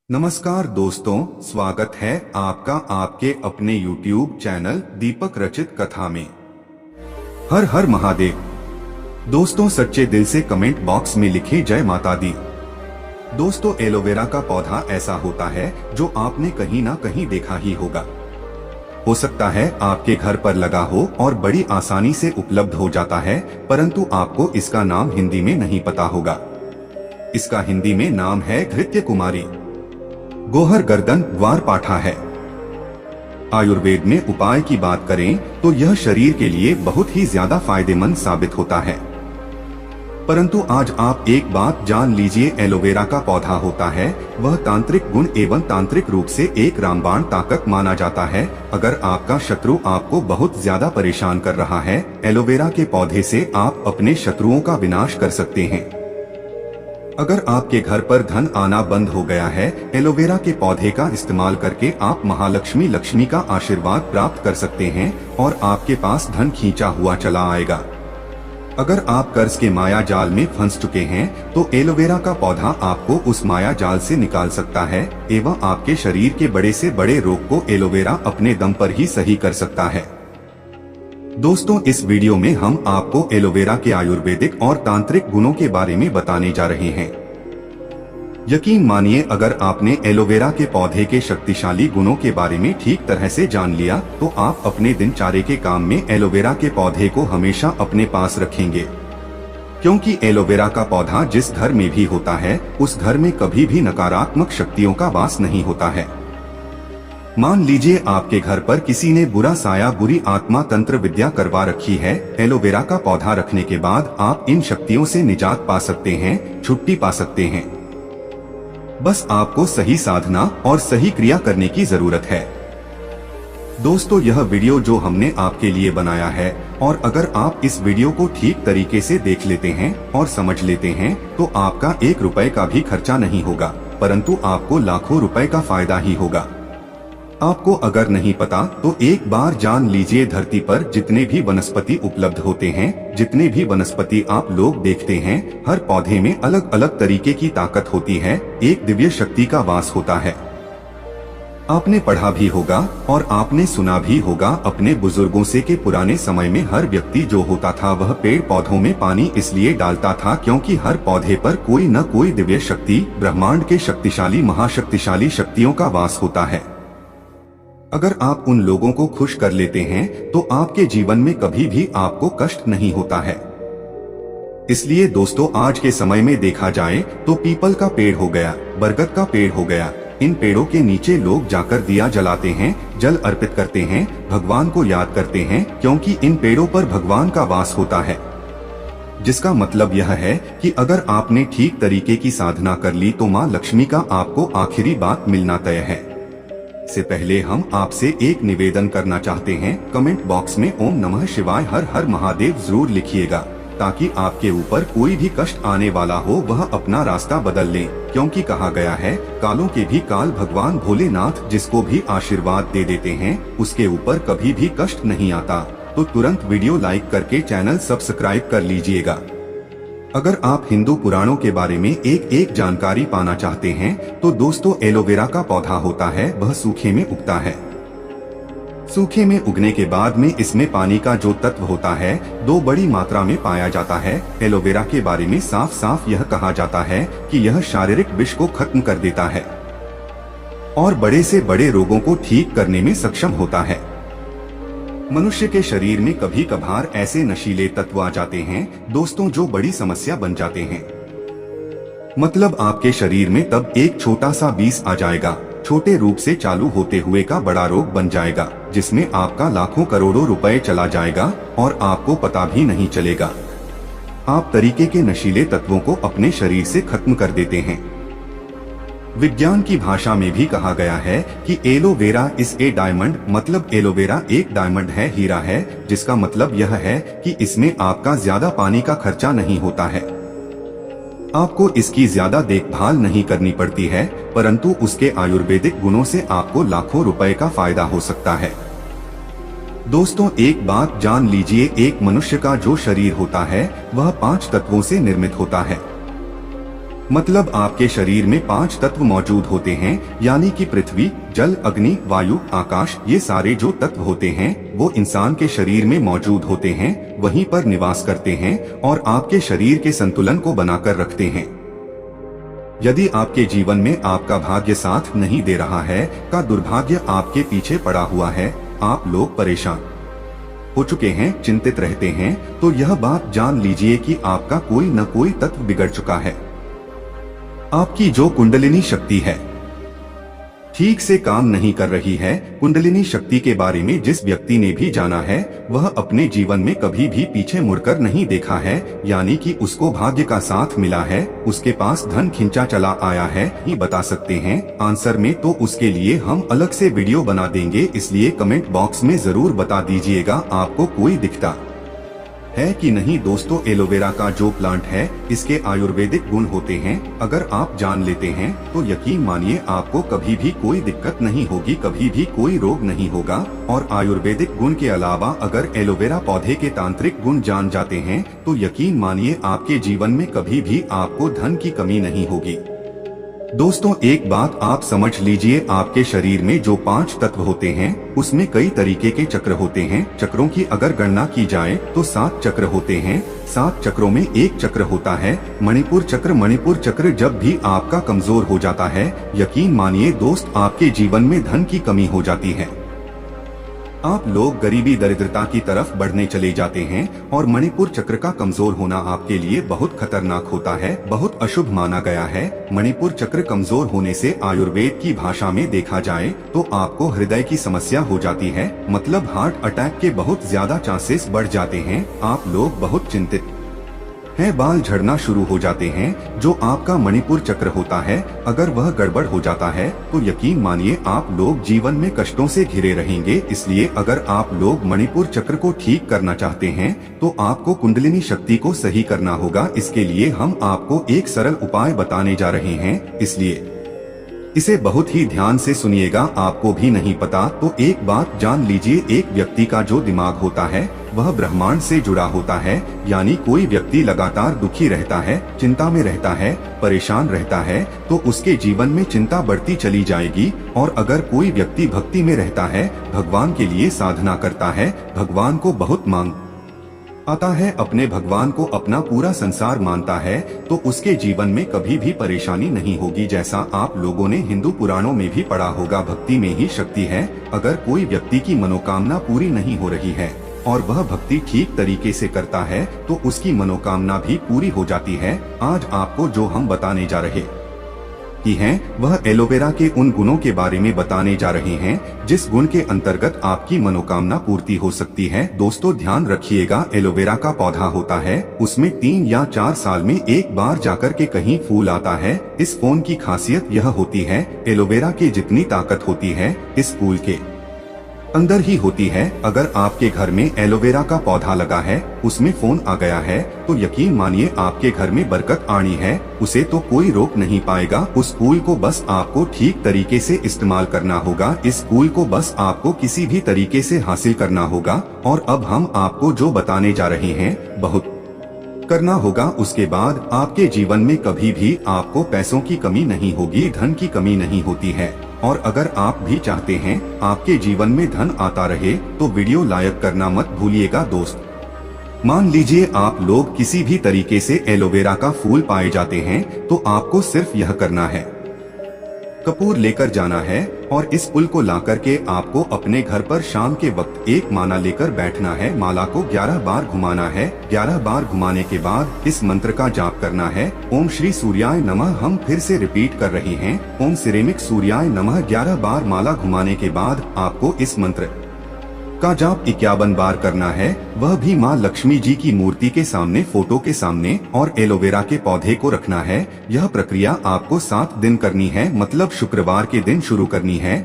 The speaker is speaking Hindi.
नमस्कार दोस्तों, स्वागत है आपका आपके अपने YouTube चैनल दीपक रचित कथा में। हर हर महादेव। दोस्तों, सच्चे दिल से कमेंट बॉक्स में लिखे जय माता दी। दोस्तों, एलोवेरा का पौधा ऐसा होता है जो आपने कहीं ना कहीं देखा ही होगा। हो सकता है आपके घर पर लगा हो और बड़ी आसानी से उपलब्ध हो जाता है, परंतु आपको इसका नाम हिंदी में नहीं पता होगा। इसका हिंदी में नाम है घृत्य कुमारी, गोहर गर्दन द्वार पाठा है। आयुर्वेद में उपाय की बात करें तो यह शरीर के लिए बहुत ही ज्यादा फायदेमंद साबित होता है। परंतु आज आप एक बात जान लीजिए, एलोवेरा का पौधा होता है वह तांत्रिक गुण एवं तांत्रिक रूप से एक रामबाण ताकत माना जाता है। अगर आपका शत्रु आपको बहुत ज्यादा परेशान कर रहा है, एलोवेरा के पौधे से आप अपने शत्रुओं का विनाश कर सकते हैं। अगर आपके घर पर धन आना बंद हो गया है, एलोवेरा के पौधे का इस्तेमाल करके आप महालक्ष्मी लक्ष्मी का आशीर्वाद प्राप्त कर सकते हैं और आपके पास धन खींचा हुआ चला आएगा। अगर आप कर्ज के माया जाल में फंस चुके हैं तो एलोवेरा का पौधा आपको उस माया जाल से निकाल सकता है एवं आपके शरीर के बड़े से बड़े रोग को एलोवेरा अपने दम पर ही सही कर सकता है। दोस्तों, इस वीडियो में हम आपको एलोवेरा के आयुर्वेदिक और तांत्रिक गुणों के बारे में बताने जा रहे हैं। यकीन मानिए, अगर आपने एलोवेरा के पौधे के शक्तिशाली गुणों के बारे में ठीक तरह से जान लिया तो आप अपने दिनचर्या के काम में एलोवेरा के पौधे को हमेशा अपने पास रखेंगे, क्योंकि एलोवेरा का पौधा जिस घर में भी होता है उस घर में कभी भी नकारात्मक शक्तियों का वास नहीं होता है। मान लीजिए आपके घर पर किसी ने बुरा साया, बुरी आत्मा, तंत्र विद्या करवा रखी है। एलोवेरा का पौधा रखने के बाद आप इन शक्तियों से निजात पा सकते हैं, छुट्टी पा सकते हैं। बस आपको सही साधना और सही क्रिया करने की जरूरत है। दोस्तों, यह वीडियो जो हमने आपके लिए बनाया है, और अगर आप इस वीडियो को ठीक तरीके से देख लेते हैं और समझ लेते हैं तो आपका 1 रुपए का भी खर्चा नहीं होगा, परंतु आपको लाखों रुपए का फायदा ही होगा। आपको अगर नहीं पता तो एक बार जान लीजिए, धरती पर जितने भी वनस्पति उपलब्ध होते हैं, जितने भी वनस्पति आप लोग देखते हैं, हर पौधे में अलग अलग तरीके की ताकत होती है, एक दिव्य शक्ति का वास होता है। आपने पढ़ा भी होगा और आपने सुना भी होगा अपने बुजुर्गों से कि पुराने समय में हर व्यक्ति जो होता था वह पेड़ पौधों में पानी इसलिए डालता था क्योंकि हर पौधे पर कोई न कोई दिव्य शक्ति, ब्रह्मांड के शक्तिशाली महाशक्तिशाली शक्तियों का वास होता है। अगर आप उन लोगों को खुश कर लेते हैं तो आपके जीवन में कभी भी आपको कष्ट नहीं होता है। इसलिए दोस्तों, आज के समय में देखा जाए तो पीपल का पेड़ हो गया, बरगद का पेड़ हो गया, इन पेड़ों के नीचे लोग जाकर दिया जलाते हैं, जल अर्पित करते हैं, भगवान को याद करते हैं, क्योंकि इन पेड़ों पर भगवान का वास होता है। जिसका मतलब यह है कि अगर आपने ठीक तरीके की साधना कर ली तो माँ लक्ष्मी का आपको आखिरी बात मिलना तय है। से पहले हम आपसे एक निवेदन करना चाहते हैं, कमेंट बॉक्स में ओम नमः शिवाय हर हर महादेव जरूर लिखिएगा, ताकि आपके ऊपर कोई भी कष्ट आने वाला हो वह अपना रास्ता बदल ले, क्योंकि कहा गया है कालों के भी काल भगवान भोलेनाथ जिसको भी आशीर्वाद दे देते हैं उसके ऊपर कभी भी कष्ट नहीं आता। तो तुरंत वीडियो लाइक करके चैनल सब्सक्राइब कर लीजिएगा। अगर आप हिंदू पुराणों के बारे में एक जानकारी पाना चाहते हैं तो दोस्तों, एलोवेरा का पौधा होता है वह सूखे में उगता है। सूखे में उगने के बाद में इसमें पानी का जो तत्व होता है 2 बड़ी मात्रा में पाया जाता है। एलोवेरा के बारे में साफ साफ यह कहा जाता है कि यह शारीरिक विष को खत्म कर देता है और बड़े से बड़े रोगों को ठीक करने में सक्षम होता है। मनुष्य के शरीर में कभी कभार ऐसे नशीले तत्व आ जाते हैं दोस्तों जो बड़ी समस्या बन जाते हैं। मतलब आपके शरीर में तब एक छोटा सा विष आ जाएगा, छोटे रूप से चालू होते हुए का बड़ा रोग बन जाएगा, जिसमें आपका लाखों करोड़ों रुपए चला जाएगा और आपको पता भी नहीं चलेगा। आप तरीके के नशीले तत्वों को अपने शरीर से खत्म कर देते हैं। विज्ञान की भाषा में भी कहा गया है कि एलोवेरा इज ए डायमंड, मतलब एलोवेरा एक डायमंड है, हीरा है, जिसका मतलब यह है कि इसमें आपका ज्यादा पानी का खर्चा नहीं होता है, आपको इसकी ज्यादा देखभाल नहीं करनी पड़ती है, परंतु उसके आयुर्वेदिक गुणों से आपको लाखों रुपए का फायदा हो सकता है। दोस्तों, एक बात जान लीजिए, एक मनुष्य का जो शरीर होता है वह 5 तत्वों से निर्मित होता है। मतलब आपके शरीर में 5 तत्व मौजूद होते हैं, यानी कि पृथ्वी, जल, अग्नि, वायु, आकाश, ये सारे जो तत्व होते हैं वो इंसान के शरीर में मौजूद होते हैं, वहीं पर निवास करते हैं और आपके शरीर के संतुलन को बनाकर रखते हैं। यदि आपके जीवन में आपका भाग्य साथ नहीं दे रहा है, का दुर्भाग्य आपके पीछे पड़ा हुआ है, आप लोग परेशान हो चुके हैं, चिंतित रहते हैं, तो यह बात जान लीजिए कि आपका कोई न कोई तत्व बिगड़ चुका है। आपकी जो कुंडलिनी शक्ति है ठीक से काम नहीं कर रही है। कुंडलिनी शक्ति के बारे में जिस व्यक्ति ने भी जाना है वह अपने जीवन में कभी भी पीछे मुड़कर नहीं देखा है, यानी कि उसको भाग्य का साथ मिला है, उसके पास धन खिंचा चला आया है, ही बता सकते हैं आंसर में। तो उसके लिए हम अलग से वीडियो बना देंगे, इसलिए कमेंट बॉक्स में जरूर बता दीजिएगा आपको कोई दिखता है कि नहीं। दोस्तों, एलोवेरा का जो प्लांट है इसके आयुर्वेदिक गुण होते हैं, अगर आप जान लेते हैं तो यकीन मानिए आपको कभी भी कोई दिक्कत नहीं होगी, कभी भी कोई रोग नहीं होगा। और आयुर्वेदिक गुण के अलावा अगर एलोवेरा पौधे के तांत्रिक गुण जान जाते हैं तो यकीन मानिए आपके जीवन में कभी भी आपको धन की कमी नहीं होगी। दोस्तों, एक बात आप समझ लीजिए, आपके शरीर में जो 5 तत्व होते हैं उसमें कई तरीके के चक्र होते हैं। चक्रों की अगर गणना की जाए तो 7 चक्र होते हैं। 7 चक्रों में एक चक्र होता है मणिपुर चक्र। मणिपुर चक्र जब भी आपका कमजोर हो जाता है, यकीन मानिए दोस्त, आपके जीवन में धन की कमी हो जाती है। आप लोग गरीबी दरिद्रता की तरफ बढ़ने चले जाते हैं और मणिपुर चक्र का कमजोर होना आपके लिए बहुत खतरनाक होता है, बहुत अशुभ माना गया है। मणिपुर चक्र कमजोर होने से आयुर्वेद की भाषा में देखा जाए तो आपको हृदय की समस्या हो जाती है, मतलब हार्ट अटैक के बहुत ज्यादा चांसेस बढ़ जाते हैं। आप लोग बहुत चिंतित है, बाल झड़ना शुरू हो जाते हैं। जो आपका मणिपुर चक्र होता है अगर वह गड़बड़ हो जाता है तो यकीन मानिए आप लोग जीवन में कष्टों से घिरे रहेंगे। इसलिए अगर आप लोग मणिपुर चक्र को ठीक करना चाहते हैं तो आपको कुंडलिनी शक्ति को सही करना होगा। इसके लिए हम आपको एक सरल उपाय बताने जा रहे हैं, इसलिए इसे बहुत ही ध्यान से सुनिएगा। आपको भी नहीं पता तो एक बात जान लीजिए, एक व्यक्ति का जो दिमाग होता है वह ब्रह्मांड से जुड़ा होता है, यानी कोई व्यक्ति लगातार दुखी रहता है, चिंता में रहता है, परेशान रहता है तो उसके जीवन में चिंता बढ़ती चली जाएगी। और अगर कोई व्यक्ति भक्ति में रहता है, भगवान के लिए साधना करता है, भगवान को बहुत मांग आता है, अपने भगवान को अपना पूरा संसार मानता है, तो उसके जीवन में कभी भी परेशानी नहीं होगी। जैसा आप लोगों ने हिंदू पुराणों में भी पढ़ा होगा, भक्ति में ही शक्ति है। अगर कोई व्यक्ति की मनोकामना पूरी नहीं हो रही है और वह भक्ति ठीक तरीके से करता है तो उसकी मनोकामना भी पूरी हो जाती है। आज आपको जो हम बताने जा रहे हैं वह एलोवेरा के उन गुणों के बारे में बताने जा रहे हैं जिस गुण के अंतर्गत आपकी मनोकामना पूर्ति हो सकती है। दोस्तों, ध्यान रखिएगा, एलोवेरा का पौधा होता है, उसमें 3 या 4 साल में एक बार जाकर के कहीं फूल आता है। इस फूल की खासियत यह होती है, एलोवेरा की जितनी ताकत होती है इस फूल के अंदर ही होती है। अगर आपके घर में एलोवेरा का पौधा लगा है, उसमें फोन आ गया है तो यकीन मानिए आपके घर में बरकत आनी है, उसे तो कोई रोक नहीं पाएगा। उस फूल को बस आपको ठीक तरीके से इस्तेमाल करना होगा, इस फूल को बस आपको किसी भी तरीके से हासिल करना होगा। और अब हम आपको जो बताने जा रहे हैं बहुत करना होगा, उसके बाद आपके जीवन में कभी भी आपको पैसों की कमी नहीं होगी, धन की कमी नहीं होती है। और अगर आप भी चाहते हैं आपके जीवन में धन आता रहे तो वीडियो लाइक करना मत भूलिएगा। दोस्त, मान लीजिए आप लोग किसी भी तरीके से एलोवेरा का फूल पाए जाते हैं तो आपको सिर्फ यह करना है, कपूर लेकर जाना है और इस फूल को ला करके आपको अपने घर पर शाम के वक्त एक माला लेकर बैठना है। माला को 11 बार घुमाना है। 11 बार घुमाने के बाद इस मंत्र का जाप करना है, ओम श्री सूर्याय नमः। हम फिर से रिपीट कर रहे हैं, ओम सिरेमिक सूर्याय नमः। 11 बार माला घुमाने के बाद आपको इस मंत्र का जाप 51 बार करना है, वह भी माँ लक्ष्मी जी की मूर्ति के सामने, फोटो के सामने, और एलोवेरा के पौधे को रखना है। यह प्रक्रिया आपको 7 दिन करनी है, मतलब शुक्रवार के दिन शुरू करनी है